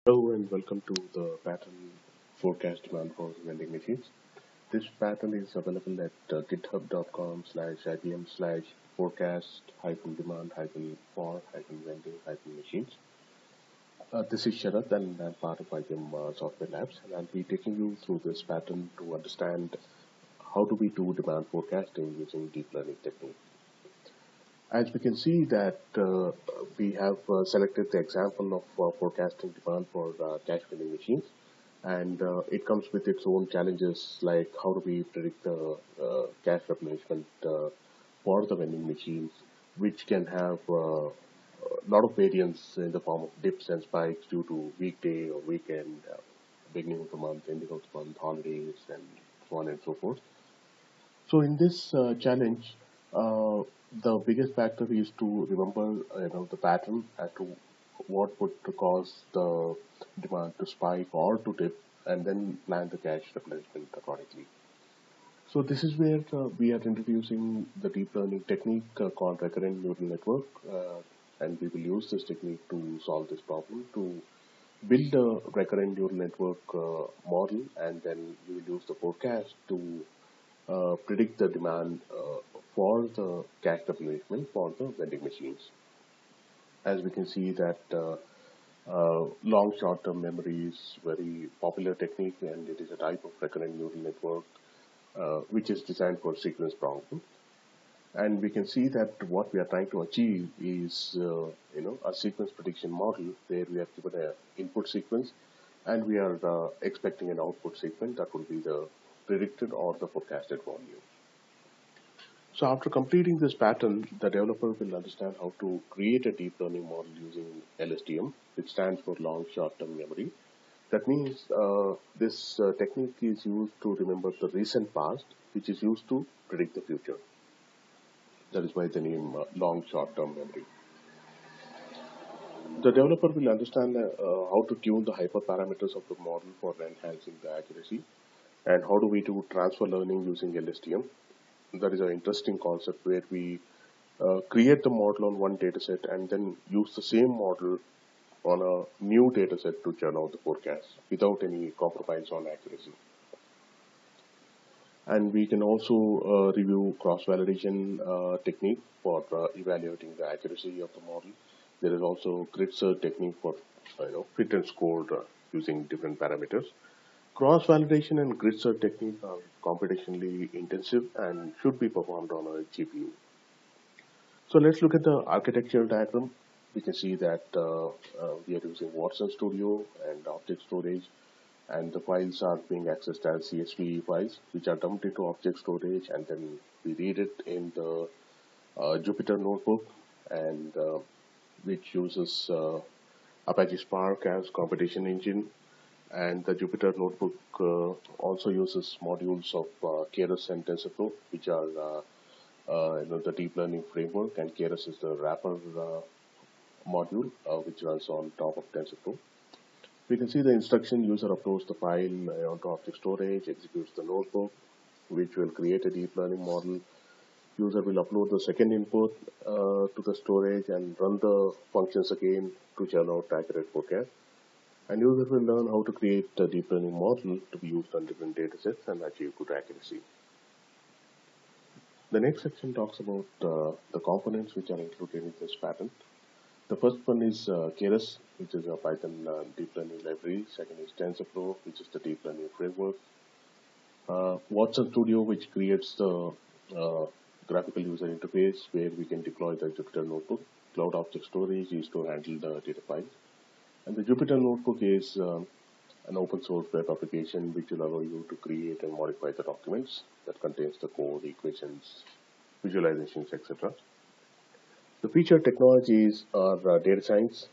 Hello and welcome to the pattern forecast demand for vending machines. This pattern is available at github.com/IBM/forecast hyphen demand hyphen for hyphen vending hyphen machines. This is Sharath and I'm part of IBM Software Labs, and I'll be taking you through this pattern to understand how do we do demand forecasting using deep learning technique. As we can see that we have selected the example of forecasting demand for cash vending machines, and it comes with its own challenges, like how do we predict the cash replenishment for the vending machines, which can have a lot of variance in the form of dips and spikes due to weekday or weekend, beginning of the month, ending of the month, holidays, and so on and so forth. So in this challenge, uh, the biggest factor is to remember, the pattern as to what would cause the demand to spike or to dip, and then plan the cash replenishment accordingly. So this is where we are introducing the deep learning technique called recurrent neural network, and we will use this technique to solve this problem to build a recurrent neural network model, and then we will use the forecast to predict the demand for the cash replenishment for the vending machines. As we can see that long short-term memory is very popular technique, and it is a type of recurrent neural network which is designed for sequence problem. And we can see that what we are trying to achieve is a sequence prediction model where we are given an input sequence and we are expecting an output sequence that will be the predicted or the forecasted volume. So after completing this pattern, the developer will understand how to create a deep learning model using LSTM, which stands for long short-term memory. That means this technique is used to remember the recent past, which is used to predict the future. That is why the name long short-term memory. The developer will understand how to tune the hyperparameters of the model for enhancing the accuracy, and how do we do transfer learning using LSTM. That is an interesting concept where we create the model on one dataset and then use the same model on a new dataset to churn out the forecast without any compromise on accuracy. And we can also review cross-validation technique for evaluating the accuracy of the model. There is also grid search technique for fit and score using different parameters. Cross-validation and grid search techniques are computationally intensive and should be performed on a GPU. So let's look at the architectural diagram. We can see that we are using Watson Studio and object storage, and the files are being accessed as CSV files, which are dumped into object storage, and then we read it in the Jupyter notebook, and which uses Apache Spark as computation engine. And the Jupyter notebook also uses modules of Keras and TensorFlow, which are the deep learning framework, and Keras is the wrapper module which runs on top of TensorFlow. We can see the instruction: user uploads the file onto object storage, executes the notebook, which will create a deep learning model. User will upload the second input to the storage and run the functions again to churn out accurate forecast. And user will learn how to create a deep learning model to be used on different datasets and achieve good accuracy. The next section talks about the components which are included in this pattern. The first one is Keras, which is a Python deep learning library. Second is TensorFlow, which is the deep learning framework. Watson Studio, which creates the graphical user interface where we can deploy the Jupyter notebook. Cloud Object Storage is to handle the data files. And the Jupyter notebook is an open source web application which will allow you to create and modify the documents that contains the code, equations, visualizations, etc. The featured technologies are data science,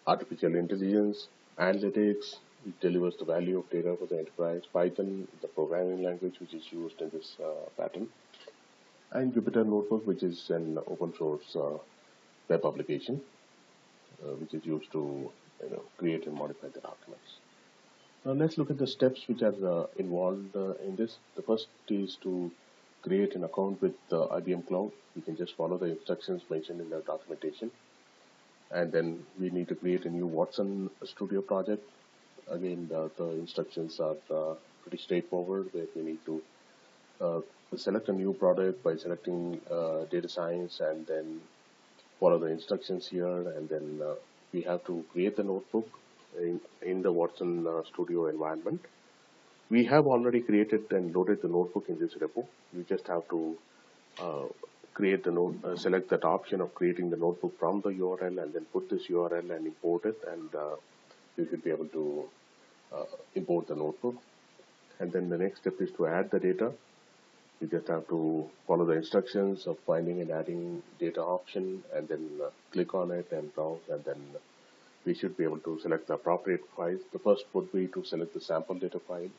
artificial intelligence, analytics, which delivers the value of data for the enterprise, Python, the programming language which is used in this pattern, and Jupyter Notebook, which is an open source web application which is used to create and modify the documents. Now let's look at the steps which are involved in this. The first is to create an account with IBM Cloud. You can just follow the instructions mentioned in the documentation. and then we need to create a new Watson Studio project. Again, the instructions are pretty straightforward, where we need to uh, select a new product by selecting data science and then follow the instructions here, and then we have to create the notebook in the Watson Studio environment. We have already created and loaded the notebook in this repo. You just have to uh, create the note, select that option of creating the notebook from the URL, and then put this URL and import it, and you should be able to import the notebook. And then the next step is to add the data. You just have to follow the instructions of finding and adding data option, and then click on it and browse, and then we should be able to select the appropriate files. The first would be to select the sample data file,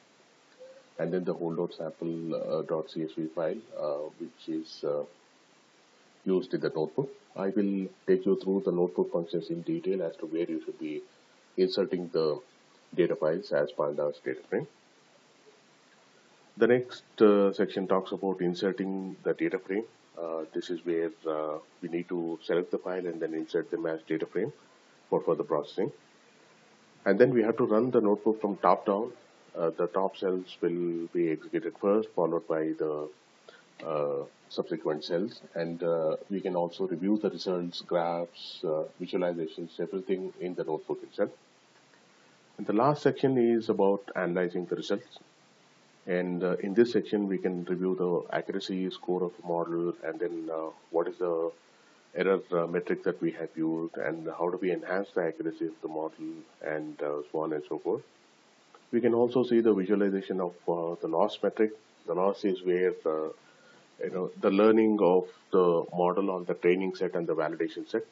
and then the whole.sample.csv file, which is used in the notebook. I will take you through the notebook functions in detail as to where you should be inserting the data files as pandas data frame. The next section talks about inserting the data frame. This is where we need to select the file and then insert them as data frame for further processing. And then we have to run the notebook from top down. The top cells will be executed first, followed by the subsequent cells. And we can also review the results, graphs, visualizations, everything in the notebook itself. And the last section is about analyzing the results. And in this section, we can review the accuracy score of the model, and then what is the error metric that we have used, and how do we enhance the accuracy of the model, and so on and so forth. We can also see the visualization of the loss metric. The loss is where the learning of the model on the training set and the validation set.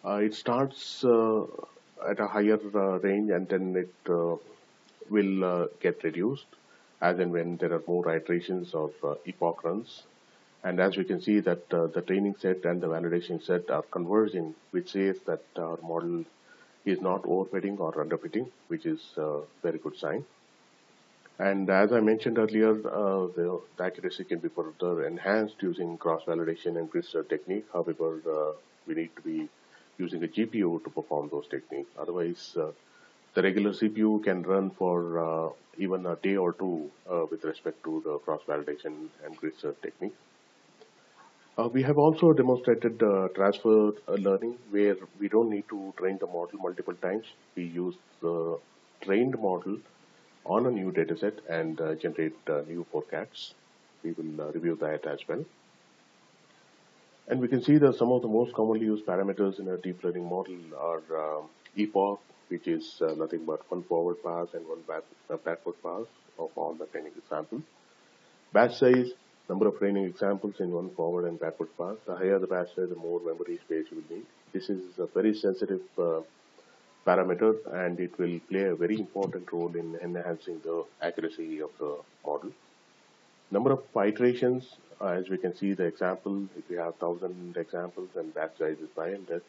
It starts at a higher range, and then it will get reduced as and when there are more iterations or epoch runs. And as we can see that the training set and the validation set are converging, which says that our model is not overfitting or underfitting, which is a very good sign. And as I mentioned earlier, the accuracy can be further enhanced using cross-validation and cluster technique. However, we need to be using a GPU to perform those techniques. Otherwise, the regular CPU can run for even a day or two with respect to the cross-validation and cluster technique. We have also demonstrated transfer learning, where we don't need to train the model multiple times. We use the trained model on a new dataset and generate new forecasts. We will review that as well. And we can see that some of the most commonly used parameters in a deep learning model are epoch, which is nothing but one forward pass and one backward pass of all the training examples. Batch size, number of training examples in one forward and backward pass. The higher the batch size, the more memory space you will need. This is a very sensitive parameter, and it will play a very important role in enhancing the accuracy of the model. Number of iterations, as we can see the example, if we have 1,000 examples and batch size is 500,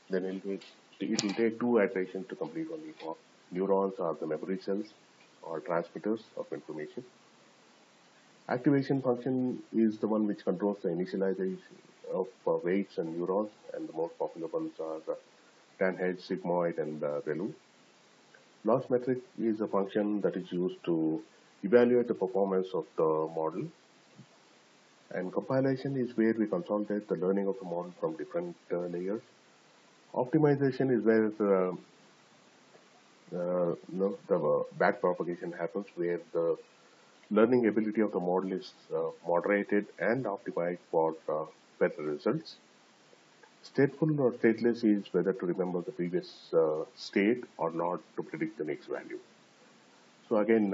then it will take 2 iterations to complete one epoch. Neurons are the memory cells or transmitters of information. Activation function is the one which controls the initialization of weights and neurons, and the most popular ones are tanh, sigmoid, and ReLU. Loss metric is a function that is used to evaluate the performance of the model. And compilation is where we consolidate the learning of the model from different layers. Optimization is where the back propagation happens, where the learning ability of the model is moderated and optimized for better results. Stateful or stateless is whether to remember the previous state or not to predict the next value. So again,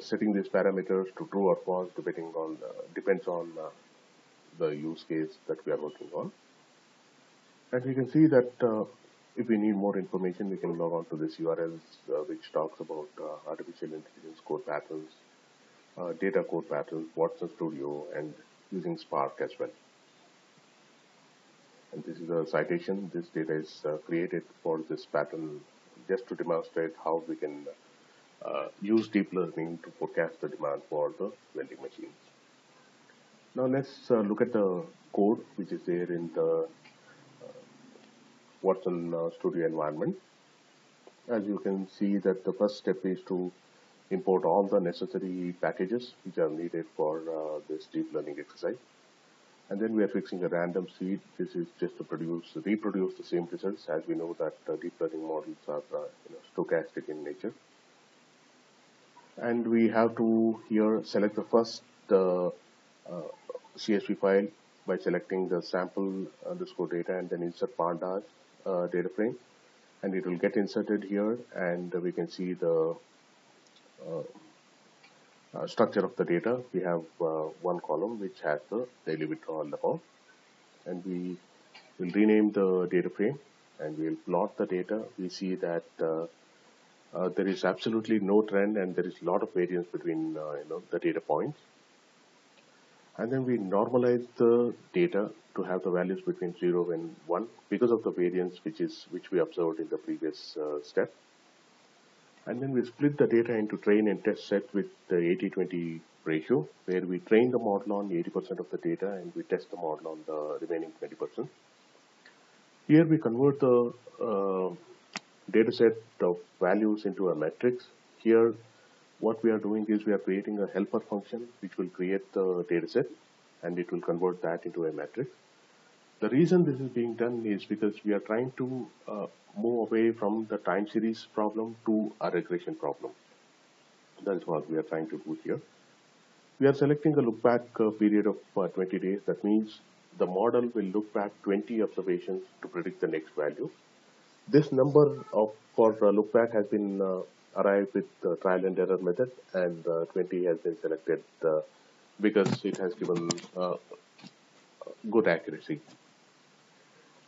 setting these parameters to true or false depends on the use case that we are working on. And we can see that if we need more information, we can log on to this URL, which talks about artificial intelligence code patterns, data code patterns, Watson Studio, and using Spark as well. And this is a citation. This data is created for this pattern just to demonstrate how we can use deep learning to forecast the demand for the vending machines. Now let's look at the code which is there in the Watson Studio environment. As you can see that the first step is to import all the necessary packages which are needed for this deep learning exercise. And then we are fixing a random seed. This is just to reproduce the same results, as we know that deep learning models are stochastic in nature. And we have to here select the first CSV file by selecting the sample underscore data and then insert pandas data frame, and it will get inserted here, and we can see the structure of the data. We have one column which has the daily withdrawal amount, and we will rename the data frame and we'll plot the data. We see that there is absolutely no trend and there is a lot of variance between the data points. And then we normalize the data to have the values between 0 and 1 because of the variance which we observed in the previous step. And then we split the data into train and test set with the 80-20 ratio, where we train the model on 80% of the data and we test the model on the remaining 20%. Here we convert the data set of values into a matrix. Here what we are doing is we are creating a helper function which will create the data set and it will convert that into a matrix. The reason this is being done is because we are trying to move away from the time series problem to a regression problem. That is what we are trying to do here. We are selecting a look back period of 20 days. That means the model will look back 20 observations to predict the next value. This number for look back has been arrived with the trial and error method, and 20 has been selected because it has given good accuracy.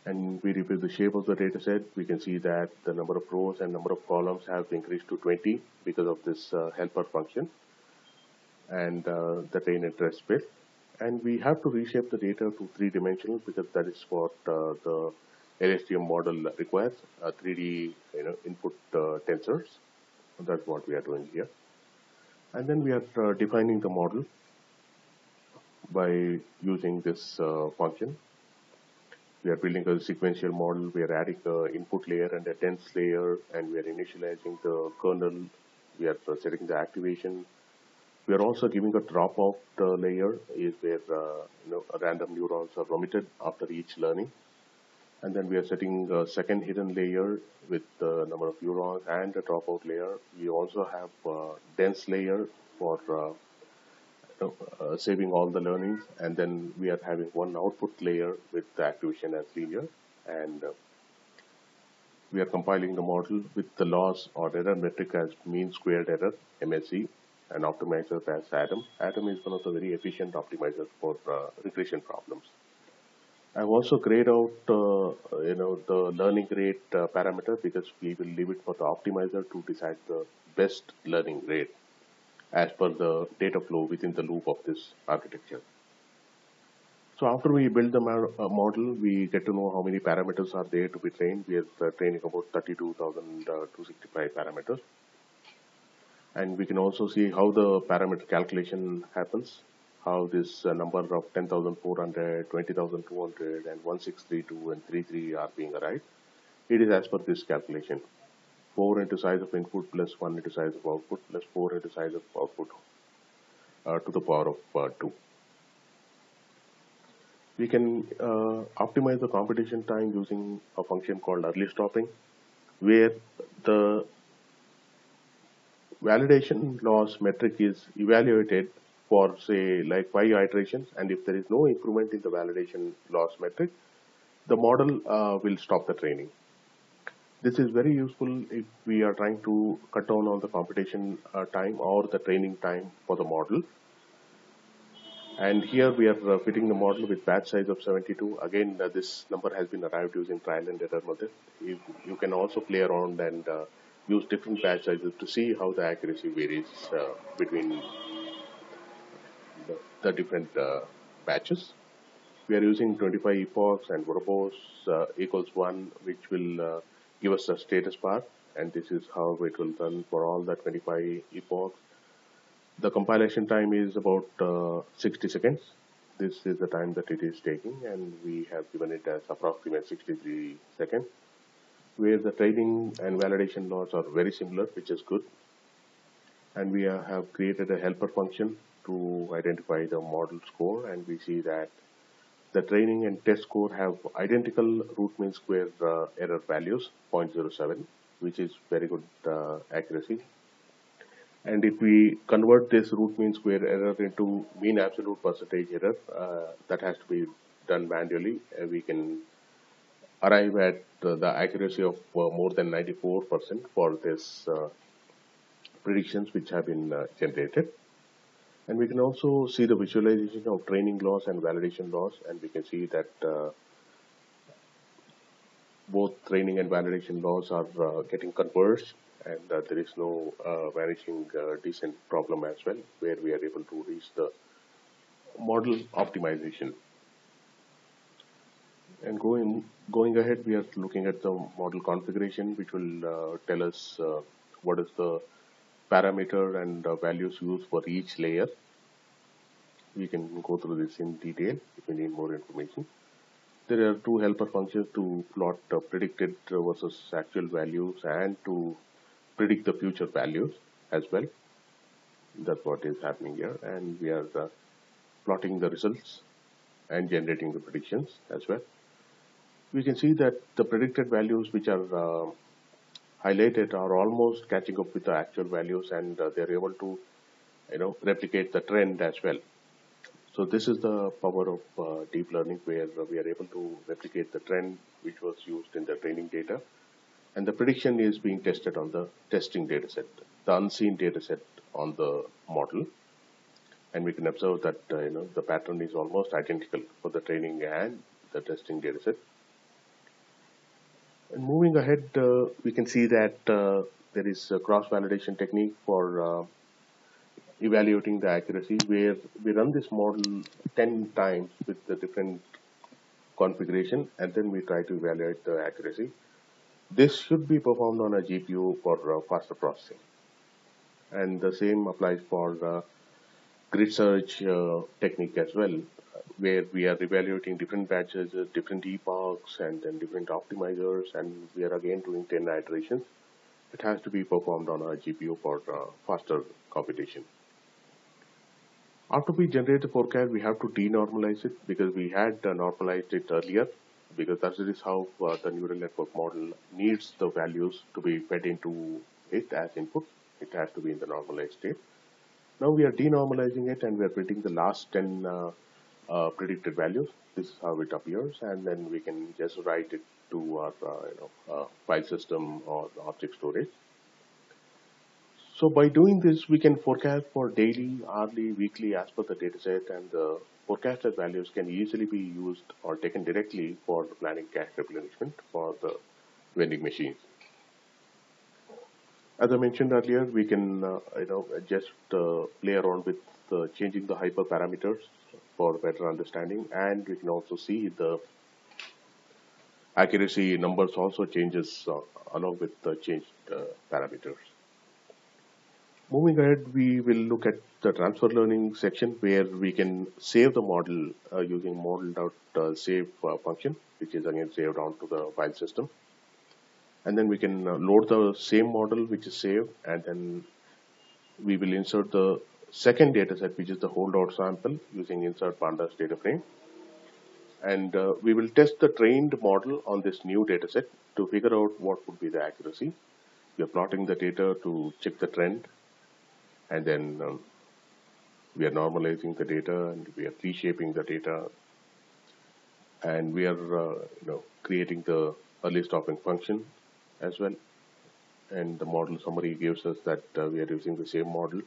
And we review the shape of the data set. We can see that the number of rows and number of columns have increased to 20 because of this helper function and the train and test bit. And we have to reshape the data to three-dimensional because that is what the LSTM model requires, 3D input tensors. That's what we are doing here. And then we are defining the model by using this function. We are building a sequential model. We are adding the input layer and a dense layer, and we are initializing the kernel. We are setting the activation. We are also giving a dropout layer, is where random neurons are omitted after each learning. And then we are setting a second hidden layer with the number of neurons and a dropout layer. We also have a dense layer for saving all the learnings, and then we are having one output layer with the activation as linear, and we are compiling the model with the loss or error metric as mean squared error, MSE, and optimizer as Atom. Atom is one of the very efficient optimizers for regression problems. I've also grayed out the learning rate parameter because we will leave it for the optimizer to decide the best learning rate as per the data flow within the loop of this architecture. So after we build the model, we get to know how many parameters are there to be trained. We are training about 32,265 parameters. And we can also see how the parameter calculation happens, how this number of 10,400, 20,200, and 1632 and 33 are being arrived. It is as per this calculation. 4 into size of input plus 1 into size of output plus 4 into size of output to the power of 2. We can optimize the computation time using a function called early stopping, where the validation loss metric is evaluated for say like 5 iterations, and if there is no improvement in the validation loss metric, the model will stop the training. This is very useful if we are trying to cut down on the computation time or the training time for the model. And here we are fitting the model with batch size of 72. Again, this number has been arrived using trial and error method. You can also play around and use different batch sizes to see how the accuracy varies between the different batches. We are using 25 epochs and verbose equals 1, which will give us a status bar, and this is how it will run for all the 25 epochs. The compilation time is about 60 seconds. This is the time that it is taking, and we have given it as approximate 63 seconds. where the training and validation laws are very similar, which is good. And we have created a helper function to identify the model score, and we see that the training and test score have identical root mean square error values, 0.07, which is very good accuracy. And if we convert this root mean square error into mean absolute percentage error, that has to be done manually. We can arrive at the accuracy of more than 94% for this predictions which have been generated. And we can also see the visualization of training loss and validation loss, and we can see that both training and validation laws are getting converged, and there is no vanishing descent problem as well, where we are able to reach the model optimization. And going ahead, we are looking at the model configuration, which will tell us what is the parameter and values used for each layer. We can go through this in detail if we need more information. There are two helper functions to plot predicted versus actual values and to predict the future values as well. That's what is happening here, and we are plotting the results and generating the predictions as well. We can see that the predicted values which are highlighted are almost catching up with the actual values, and they're able to replicate the trend as well. So this is the power of deep learning, where we are able to replicate the trend which was used in the training data, and the prediction is being tested on the testing data set, the unseen data set on the model. And we can observe that the pattern is almost identical for the training and the testing data set. And moving ahead, we can see that there is a cross-validation technique for evaluating the accuracy, where we run this model 10 times with the different configuration, and then we try to evaluate the accuracy. This should be performed on a GPU for faster processing. And the same applies for grid search technique as well, where we are evaluating different batches, different epochs, and then different optimizers, and we are again doing 10 iterations. It has to be performed on a GPU for faster computation. After we generate the forecast, we have to denormalize it, because we had normalized it earlier, because that is how the neural network model needs the values to be fed into it as input. It has to be in the normalized state. Now we are denormalizing it, and we are printing the last 10 predicted values. This is how it appears, and then we can just write it to our file system or object storage. So by doing this, we can forecast for daily, hourly, weekly as per the dataset, and the forecasted values can easily be used or taken directly for planning cache replenishment for the vending machines. As I mentioned earlier, we can just play around with changing the hyperparameters for better understanding, and we can also see the accuracy numbers also changes along with the changed parameters. Moving ahead, we will look at the transfer learning section, where we can save the model using model.save function, which is again saved onto the file system. And then we can load the same model which is saved, and then we will insert the second data set, which is the holdout sample, using insert pandas data frame. And we will test the trained model on this new data set to figure out what would be the accuracy. We are plotting the data to check the trend, and then we are normalizing the data, and we are reshaping the data, and we are creating the early stopping function as well. And the model summary gives us that we are using the same model,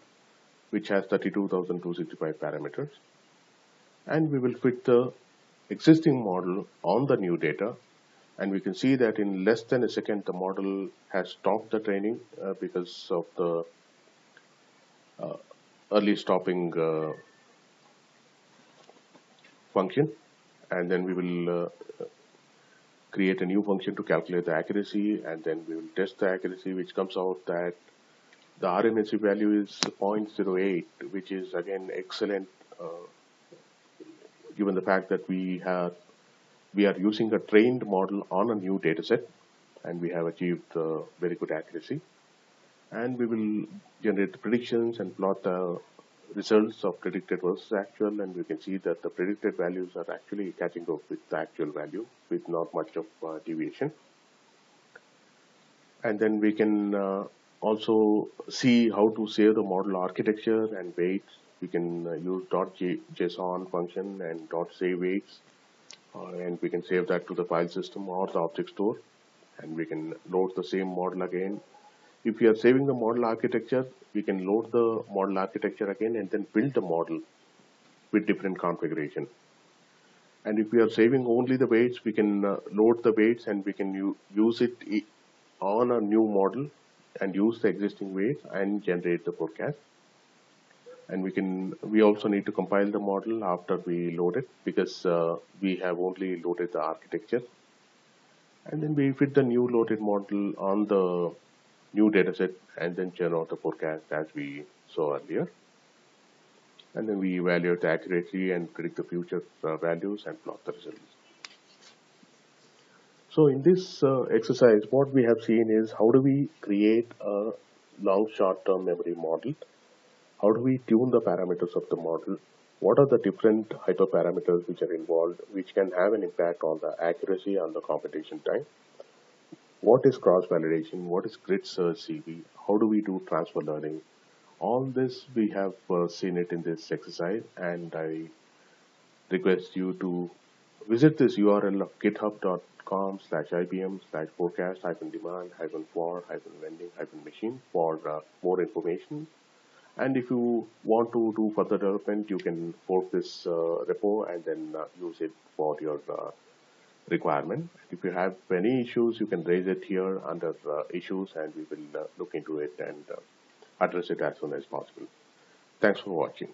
which has 32,265 parameters, and we will fit the existing model on the new data. And we can see that in less than a second, the model has stopped the training because of the early stopping function. And then we will create a new function to calculate the accuracy, and then we will test the accuracy, which comes out that the RMSE value is 0.08, which is again excellent, given the fact that we are using a trained model on a new data set. and we have achieved very good accuracy. And we will generate the predictions and plot the results of predicted versus actual, and we can see that the predicted values are actually catching up with the actual value with not much of deviation. And then we can also see how to save the model architecture and weights. We can use .json function and .save weights, and we can save that to the file system or the object store, and we can load the same model again. If we are saving the model architecture, we can load the model architecture again and then build the model with different configuration. And if we are saving only the weights, we can load the weights and we can use it on a new model and use the existing weights and generate the forecast. And we also need to compile the model after we load it, because we have only loaded the architecture. And then we fit the new loaded model on the new dataset and then churn out the forecast as we saw earlier. And then we evaluate the accuracy and predict the future values and plot the results. So in this exercise, what we have seen is how do we create a long short-term memory model? How do we tune the parameters of the model? What are the different hyperparameters which are involved, which can have an impact on the accuracy and the computation time? What is cross-validation? What is grid search CV? How do we do transfer learning? All this we have seen it in this exercise, and I request you to visit this URL of github.com/IBM/forecast-demand-for-vending-machine for more information. And if you want to do further development, you can fork this repo and then use it for your requirement. If you have any issues, you can raise it here under issues, and we will look into it and address it as soon as possible. Thanks for watching.